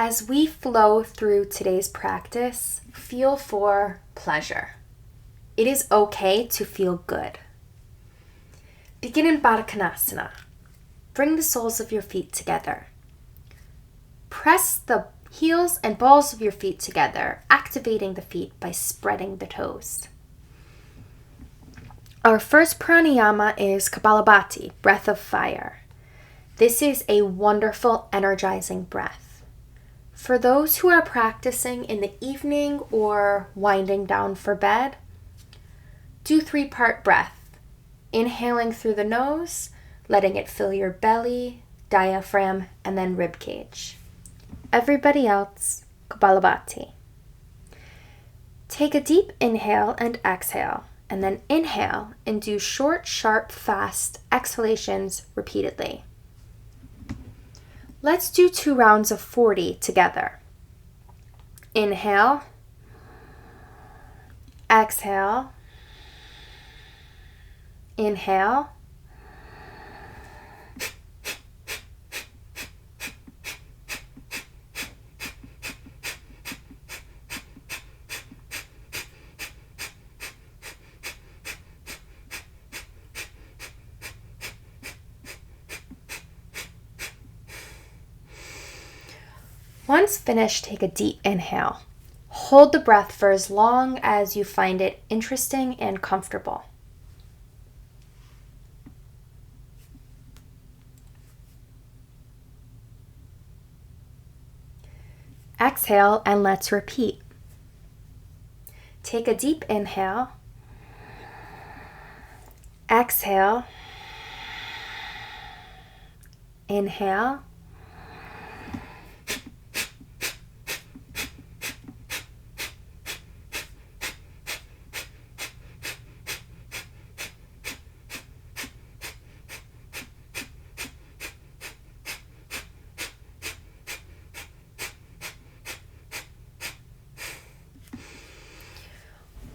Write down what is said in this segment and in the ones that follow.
As we flow through today's practice, feel for pleasure. It is okay to feel good. Begin in Baddha Konasana. Bring the soles of your feet together. Press the heels and balls of your feet together, activating the feet by spreading the toes. Our first pranayama is Kapalabhati, breath of fire. This is a wonderful, energizing breath. For those who are practicing in the evening or winding down for bed, do 3-part breath. Inhaling through the nose, letting it fill your belly, diaphragm, and then rib cage. Everybody else, Kapalabhati. Take a deep inhale and exhale, and then inhale and do short, sharp, fast exhalations repeatedly. Let's do 2 rounds of 40 together. Inhale, exhale, inhale, Once finished, take a deep inhale. Hold the breath for as long as you find it interesting and comfortable. Exhale and let's repeat. Take a deep inhale. Exhale. Inhale.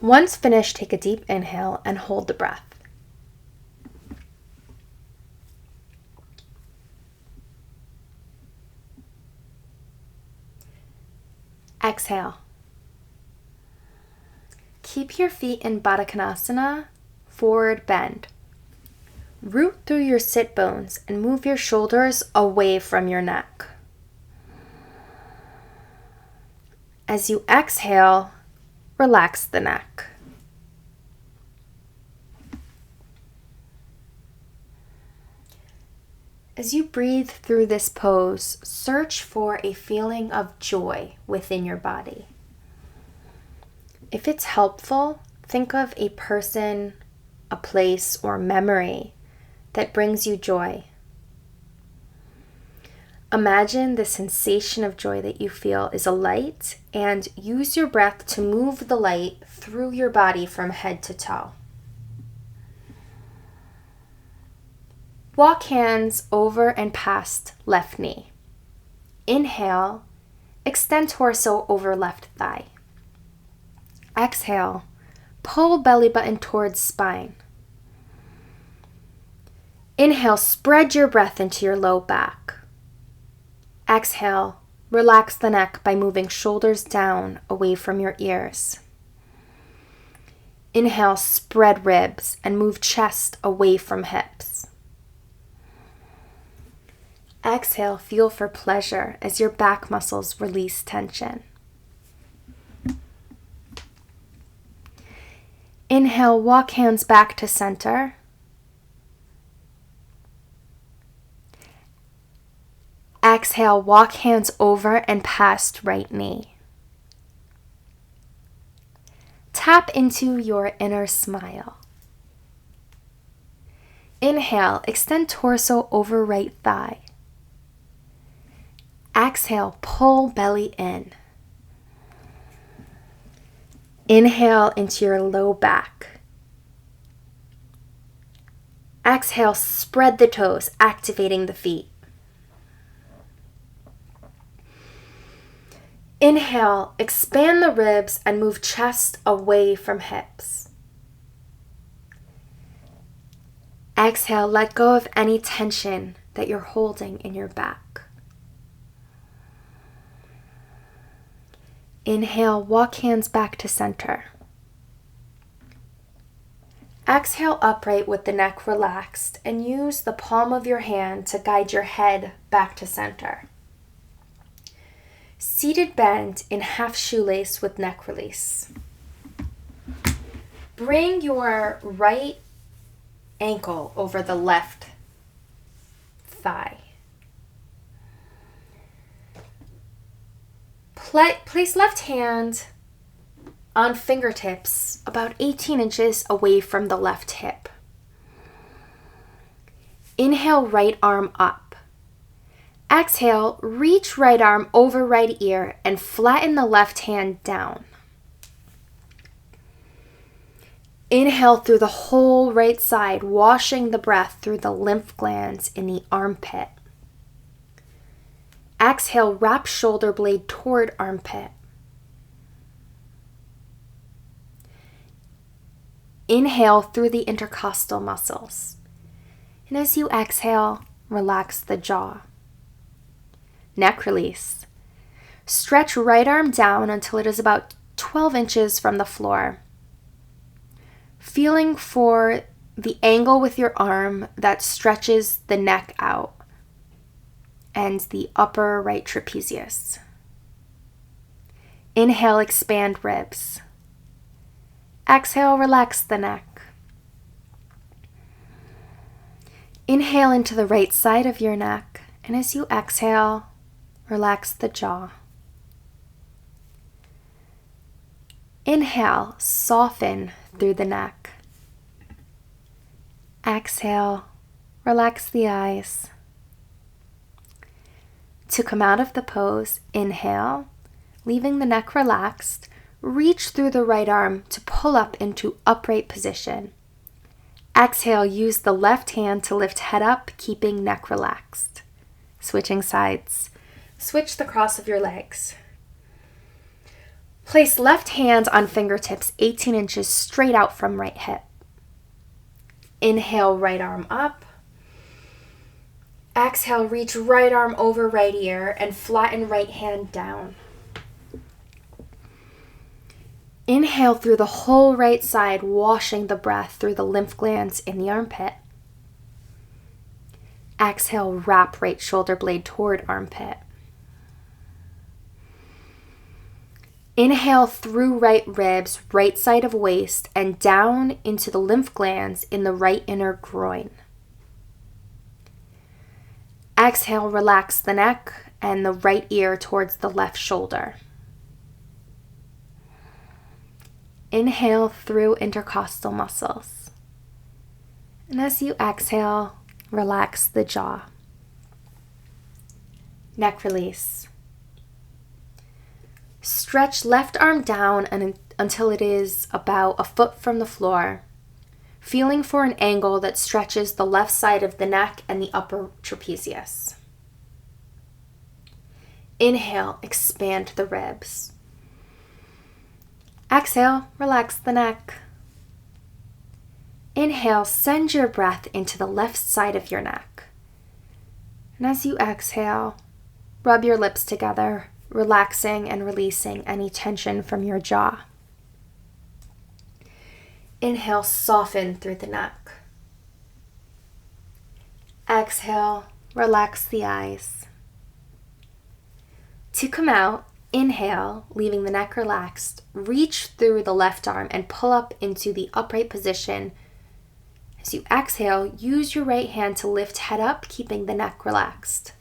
Once finished, take a deep inhale and hold the breath. Exhale. Keep your feet in Baddha Konasana, forward bend. Root through your sit bones and move your shoulders away from your neck. As you exhale, relax the neck. As you breathe through this pose, search for a feeling of joy within your body. If it's helpful, think of a person, a place, or memory that brings you joy. Imagine the sensation of joy that you feel is a light, and use your breath to move the light through your body from head to toe. Walk hands over and past left knee. Inhale, extend torso over left thigh. Exhale, pull belly button towards spine. Inhale, spread your breath into your low back. Exhale, relax the neck by moving shoulders down away from your ears. Inhale, spread ribs and move chest away from hips. Exhale, feel for pleasure as your back muscles release tension. Inhale, walk hands back to center. Exhale, walk hands over and past right knee. Tap into your inner smile. Inhale, extend torso over right thigh. Exhale, pull belly in. Inhale into your low back. Exhale, spread the toes, activating the feet. Inhale, expand the ribs and move chest away from hips. Exhale, let go of any tension that you're holding in your back. Inhale, walk hands back to center. Exhale upright with the neck relaxed and use the palm of your hand to guide your head back to center. Seated bend in half shoelace with neck release. Bring your right ankle over the left thigh. Place left hand on fingertips about 18 inches away from the left hip. Inhale, right arm up. Exhale, reach right arm over right ear and flatten the left hand down. Inhale through the whole right side, washing the breath through the lymph glands in the armpit. Exhale, wrap shoulder blade toward armpit. Inhale through the intercostal muscles. And as you exhale, relax the jaw. Neck release. Stretch right arm down until it is about 12 inches from the floor. Feeling for the angle with your arm that stretches the neck out and the upper right trapezius. Inhale, expand ribs. Exhale, relax the neck. Inhale into the right side of your neck, and as you exhale, relax the jaw. Inhale, soften through the neck. Exhale, relax the eyes. To come out of the pose, inhale, leaving the neck relaxed, reach through the right arm to pull up into upright position. Exhale, use the left hand to lift head up, keeping neck relaxed. Switching sides. Switch the cross of your legs. Place left hand on fingertips 18 inches straight out from right hip. Inhale, right arm up. Exhale, reach right arm over right ear and flatten right hand down. Inhale through the whole right side, washing the breath through the lymph glands in the armpit. Exhale, wrap right shoulder blade toward armpit. Inhale through right ribs, right side of waist, and down into the lymph glands in the right inner groin. Exhale, relax the neck and the right ear towards the left shoulder. Inhale through intercostal muscles. And as you exhale, relax the jaw. Neck release. Stretch left arm down until it is about a foot from the floor, feeling for an angle that stretches the left side of the neck and the upper trapezius. Inhale, expand the ribs. Exhale, relax the neck. Inhale, send your breath into the left side of your neck. And as you exhale, rub your lips together, relaxing and releasing any tension from your jaw. Inhale, soften through the neck. Exhale, relax the eyes. To come out, inhale, leaving the neck relaxed, reach through the left arm and pull up into the upright position. As you exhale, use your right hand to lift head up, keeping the neck relaxed.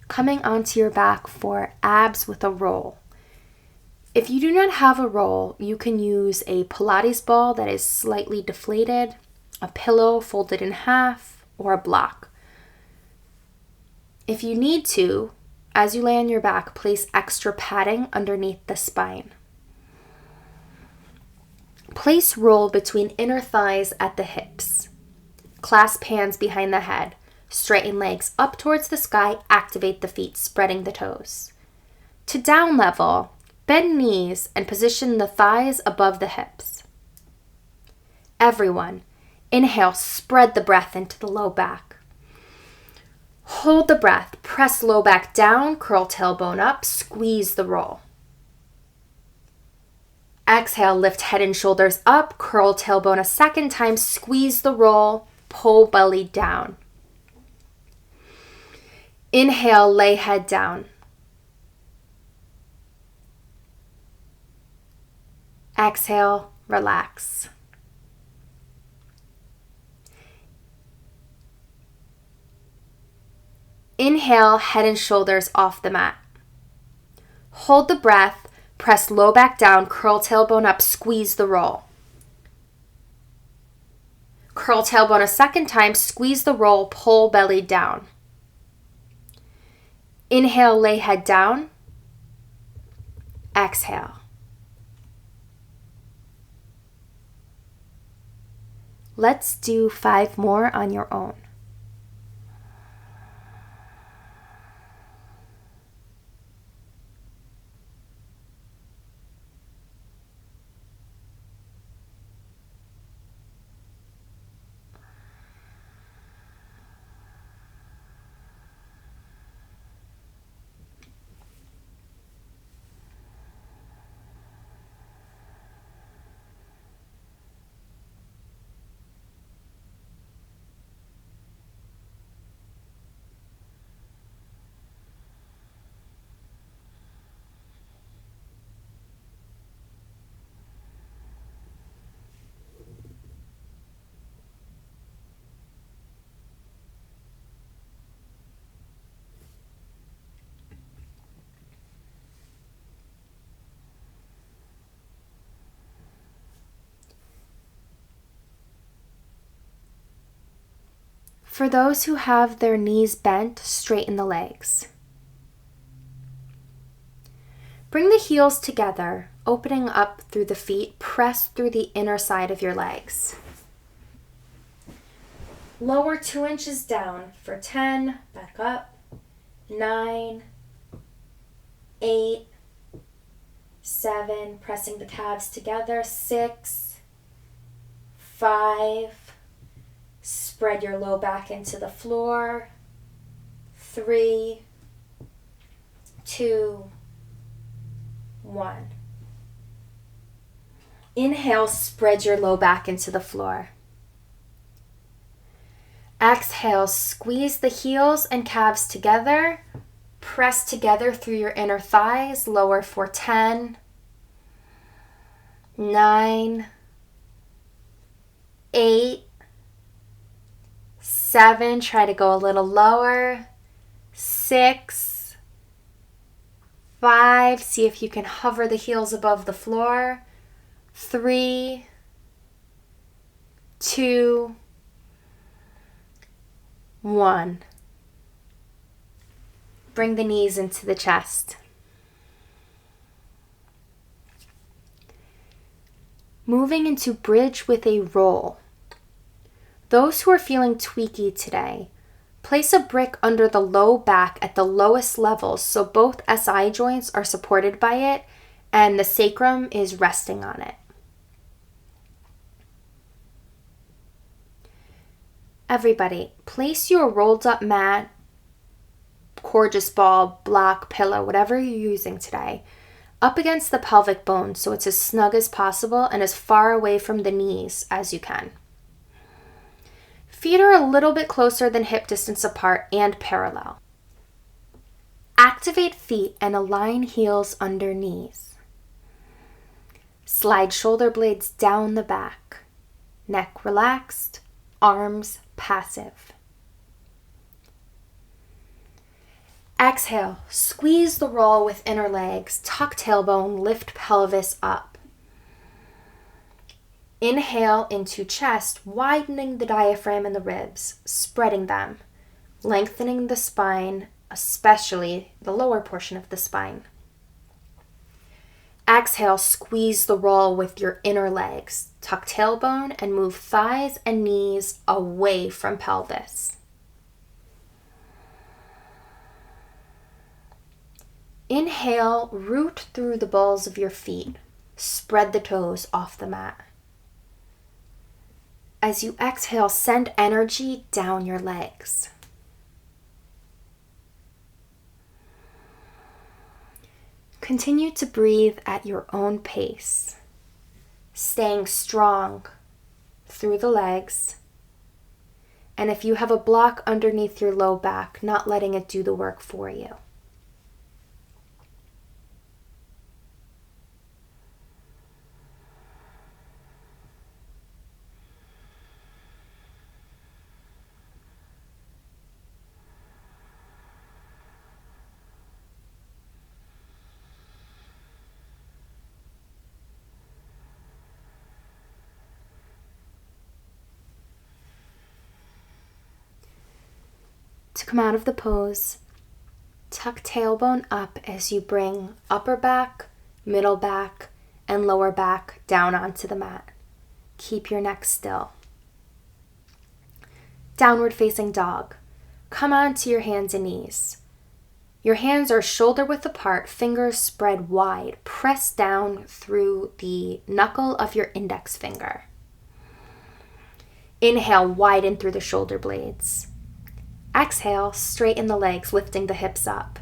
Coming onto your back for abs with a roll. If you do not have a roll, you can use a Pilates ball that is slightly deflated, a pillow folded in half, or a block. If you need to, as you lay on your back, place extra padding underneath the spine. Place roll between inner thighs at the hips. Clasp hands behind the head. Straighten legs up towards the sky, activate the feet, spreading the toes. To down level, bend knees and position the thighs above the hips. Everyone, inhale, spread the breath into the low back. Hold the breath, press low back down, curl tailbone up, squeeze the roll. Exhale, lift head and shoulders up, curl tailbone a second time, squeeze the roll, pull belly down. Inhale, lay head down. Exhale, relax. Inhale, head and shoulders off the mat. Hold the breath, press low back down, curl tailbone up, squeeze the roll. Curl tailbone a second time, squeeze the roll, pull belly down. Inhale, lay head down. Exhale. Let's do 5 more on your own. For those who have their knees bent, straighten the legs. Bring the heels together, opening up through the feet, press through the inner side of your legs. Lower 2 inches down for 10, back up, 9, 8, 7, pressing the calves together, 6, 5, spread your low back into the floor, 3, 2, 1. Inhale, spread your low back into the floor. Exhale, squeeze the heels and calves together. Press together through your inner thighs. Lower for 10, 9, 8, 7. Try to go a little lower. 6, 5. See if you can hover the heels above the floor. 3, 2, 1. Bring the knees into the chest. Moving into bridge with a roll. Those who are feeling tweaky today, place a brick under the low back at the lowest levels so both SI joints are supported by it and the sacrum is resting on it. Everybody, place your rolled up mat, gorgeous ball, block, pillow, whatever you're using today, up against the pelvic bone so it's as snug as possible and as far away from the knees as you can. Feet are a little bit closer than hip distance apart and parallel. Activate feet and align heels under knees. Slide shoulder blades down the back. Neck relaxed, arms passive. Exhale, squeeze the roll with inner legs, tuck tailbone, lift pelvis up. Inhale into chest, widening the diaphragm and the ribs, spreading them, lengthening the spine, especially the lower portion of the spine. Exhale, squeeze the roll with your inner legs. Tuck tailbone and move thighs and knees away from pelvis. Inhale, root through the balls of your feet. Spread the toes off the mat. As you exhale, send energy down your legs. Continue to breathe at your own pace, staying strong through the legs. And if you have a block underneath your low back, not letting it do the work for you. To come out of the pose, tuck tailbone up as you bring upper back, middle back, and lower back down onto the mat. Keep your neck still. Downward facing dog. Come onto your hands and knees. Your hands are shoulder width apart, fingers spread wide. Press down through the knuckle of your index finger. Inhale, widen through the shoulder blades. Exhale, straighten the legs, lifting the hips up.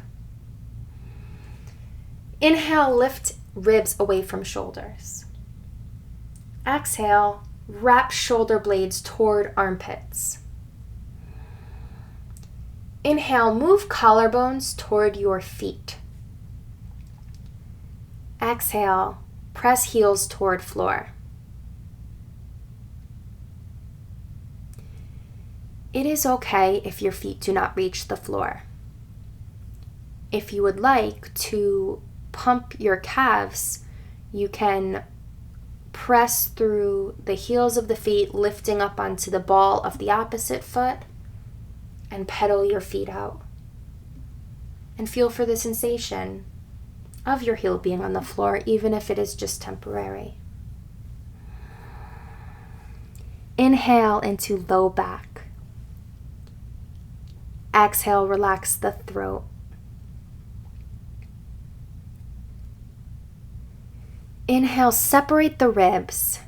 Inhale, lift ribs away from shoulders. Exhale, wrap shoulder blades toward armpits. Inhale, move collarbones toward your feet. Exhale, press heels toward floor. It is okay if your feet do not reach the floor. If you would like to pump your calves, you can press through the heels of the feet, lifting up onto the ball of the opposite foot, and pedal your feet out. And feel for the sensation of your heel being on the floor, even if it is just temporary. Inhale into low back. Exhale, relax the throat. Inhale, separate the ribs.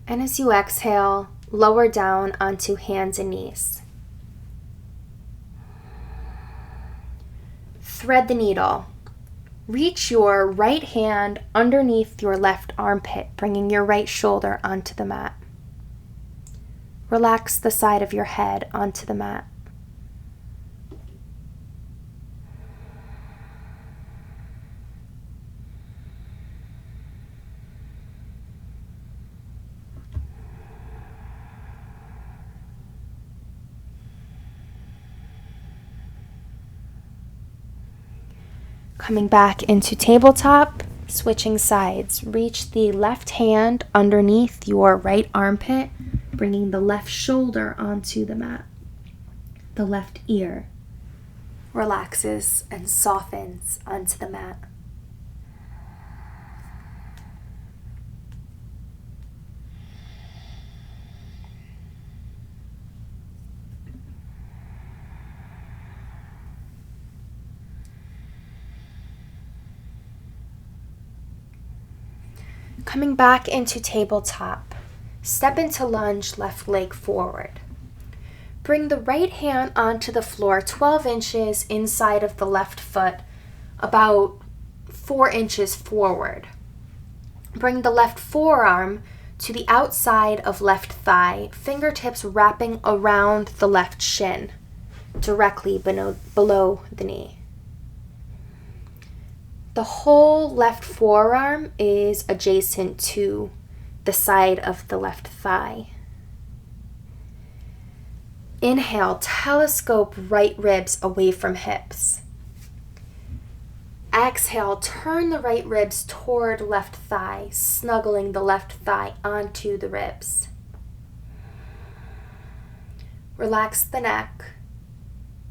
And as you exhale, lower down onto hands and knees. Thread the needle. Reach your right hand underneath your left armpit, bringing your right shoulder onto the mat. Relax the side of your head onto the mat. Coming back into tabletop, switching sides. Reach the left hand underneath your right armpit, bringing the left shoulder onto the mat. The left ear relaxes and softens onto the mat. Coming back into tabletop, step into lunge, left leg forward. Bring the right hand onto the floor 12 inches inside of the left foot, about 4 inches forward. Bring the left forearm to the outside of left thigh, fingertips wrapping around the left shin, directly below the knee. The whole left forearm is adjacent to the side of the left thigh. Inhale, telescope right ribs away from hips. Exhale, turn the right ribs toward left thigh, snuggling the left thigh onto the ribs. Relax the neck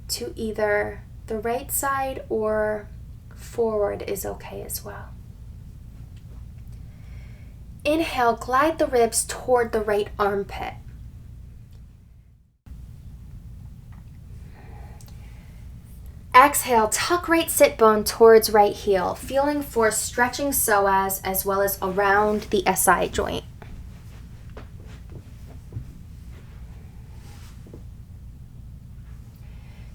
to either the right side or forward is okay as well. Inhale, glide the ribs toward the right armpit. Exhale, tuck right sit bone towards right heel, feeling for stretching psoas as well as around the SI joint.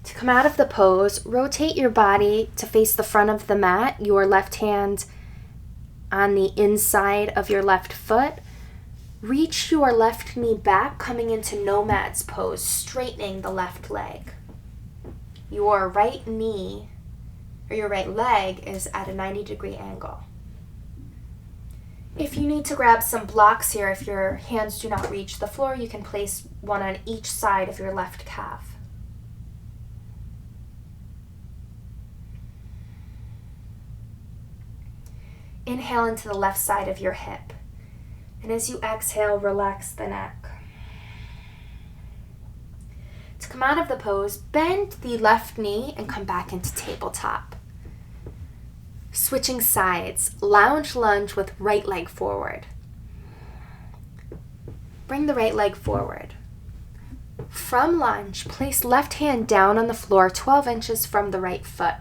To come out of the pose, rotate your body to face the front of the mat, your left hand on the inside of your left foot. Reach your left knee back, coming into nomad's pose, straightening the left leg. Your right knee, or your right leg, is at a 90-degree angle. If you need to grab some blocks here, if your hands do not reach the floor, you can place one on each side of your left calf. Inhale into the left side of your hip. And as you exhale, relax the neck. To come out of the pose, bend the left knee and come back into tabletop. Switching sides, lounge lunge with right leg forward. Bring the right leg forward. From lunge, place left hand down on the floor 12 inches from the right foot.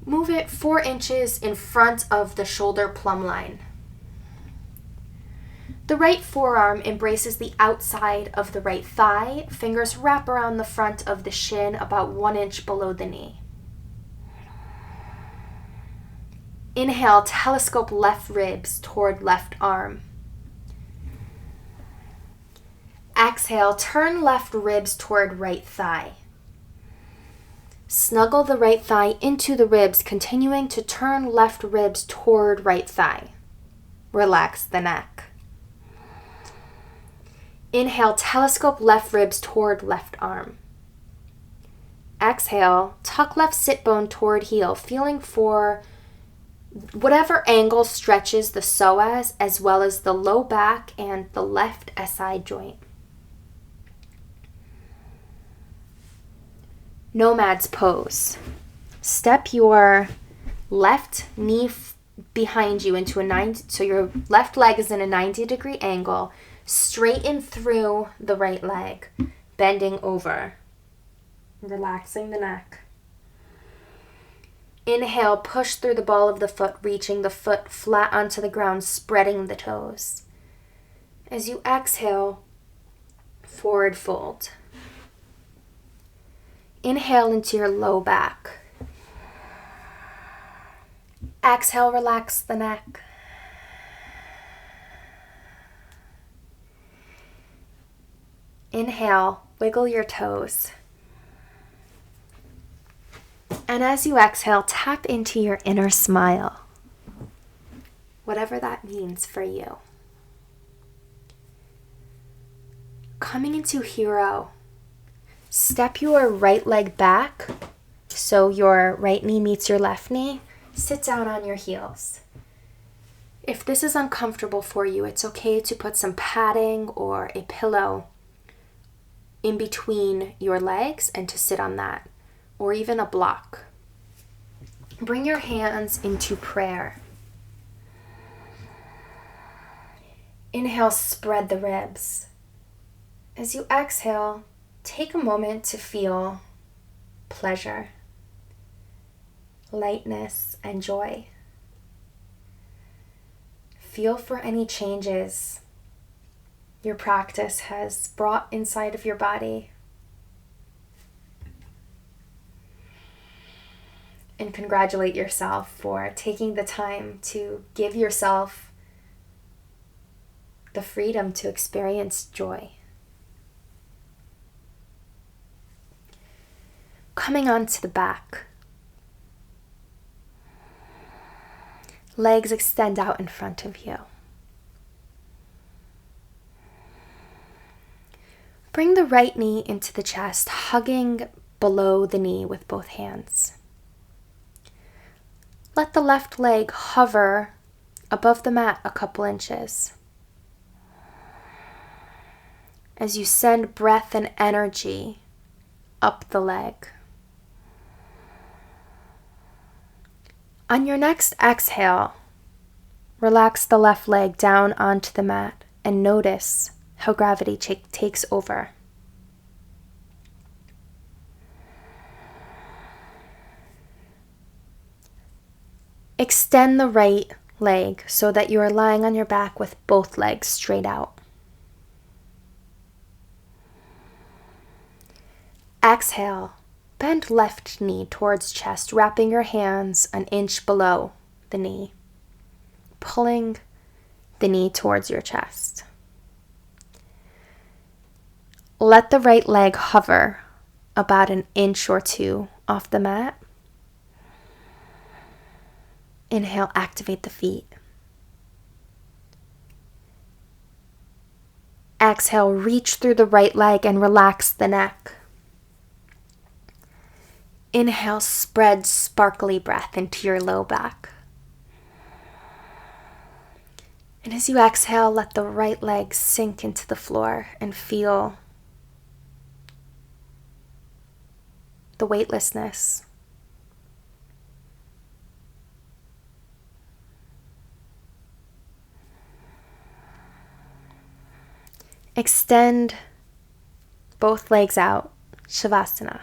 Move it 4 inches in front of the shoulder plumb line. The right forearm embraces the outside of the right thigh. Fingers wrap around the front of the shin about 1 inch below the knee. Inhale, telescope left ribs toward left arm. Exhale, turn left ribs toward right thigh. Snuggle the right thigh into the ribs, continuing to turn left ribs toward right thigh. Relax the neck. Inhale, telescope left ribs toward left arm. Exhale, tuck left sit bone toward heel, feeling for whatever angle stretches the psoas as well as the low back and the left SI joint. Nomad's pose. Step your left knee behind you into a 90, so your left leg is in a 90-degree angle. Straighten through the right leg, bending over, relaxing the neck. Inhale, push through the ball of the foot, reaching the foot flat onto the ground, spreading the toes. As you exhale, forward fold. Inhale into your low back. Exhale, relax the neck. Inhale, wiggle your toes. And as you exhale, tap into your inner smile, whatever that means for you. Coming into hero, step your right leg back so your right knee meets your left knee. Sit down on your heels. If this is uncomfortable for you, it's okay to put some padding or a pillow in between your legs and to sit on that, or even a block. Bring your hands into prayer. Inhale, spread the ribs. As you exhale, take a moment to feel pleasure, lightness, and joy. Feel for any changes your practice has brought inside of your body. And congratulate yourself for taking the time to give yourself the freedom to experience joy. Coming onto the back. Legs extend out in front of you. Bring the right knee into the chest, hugging below the knee with both hands. Let the left leg hover above the mat a couple inches. As you send breath and energy up the leg. On your next exhale, relax the left leg down onto the mat and notice how gravity takes over. Extend the right leg so that you are lying on your back with both legs straight out. Exhale, Bend left knee towards chest, wrapping your hands an inch below the knee, pulling the knee towards your chest. Let the right leg hover about an inch or two off the mat. Inhale, activate the feet. Exhale, reach through the right leg and relax the neck. Inhale, spread sparkly breath into your low back. And as you exhale, let the right leg sink into the floor and feel the weightlessness. Extend both legs out, Shavasana.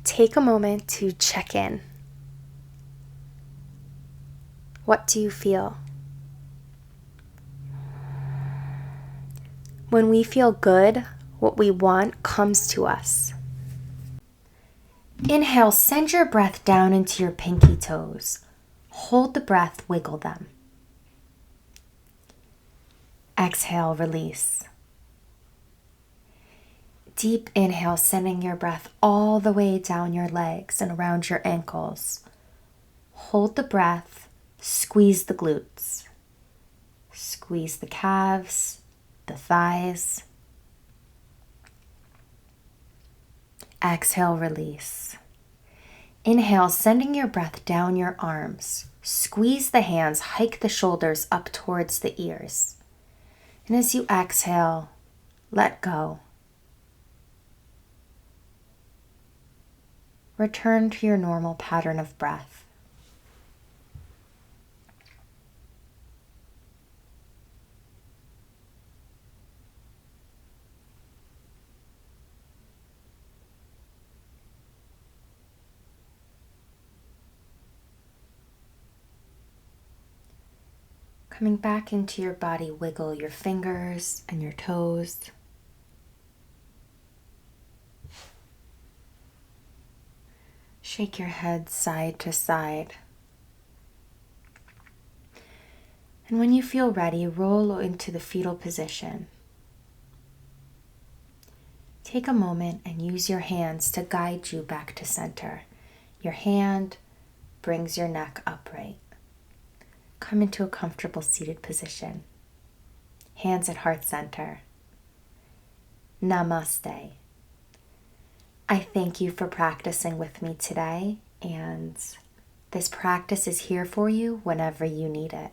Take a moment to check in. What do you feel? When we feel good, what we want comes to us. Inhale, send your breath down into your pinky toes. Hold the breath, wiggle them. Exhale, release. Deep inhale, sending your breath all the way down your legs and around your ankles. Hold the breath, squeeze the glutes. Squeeze the calves, the thighs. Exhale, release. Inhale, sending your breath down your arms. Squeeze the hands, hike the shoulders up towards the ears. And as you exhale, let go. Return to your normal pattern of breath. Coming back into your body, wiggle your fingers and your toes. Shake your head side to side. And when you feel ready, roll into the fetal position. Take a moment and use your hands to guide you back to center. Your hand brings your neck upright. Come into a comfortable seated position. Hands at heart center. Namaste. I thank you for practicing with me today, and this practice is here for you whenever you need it.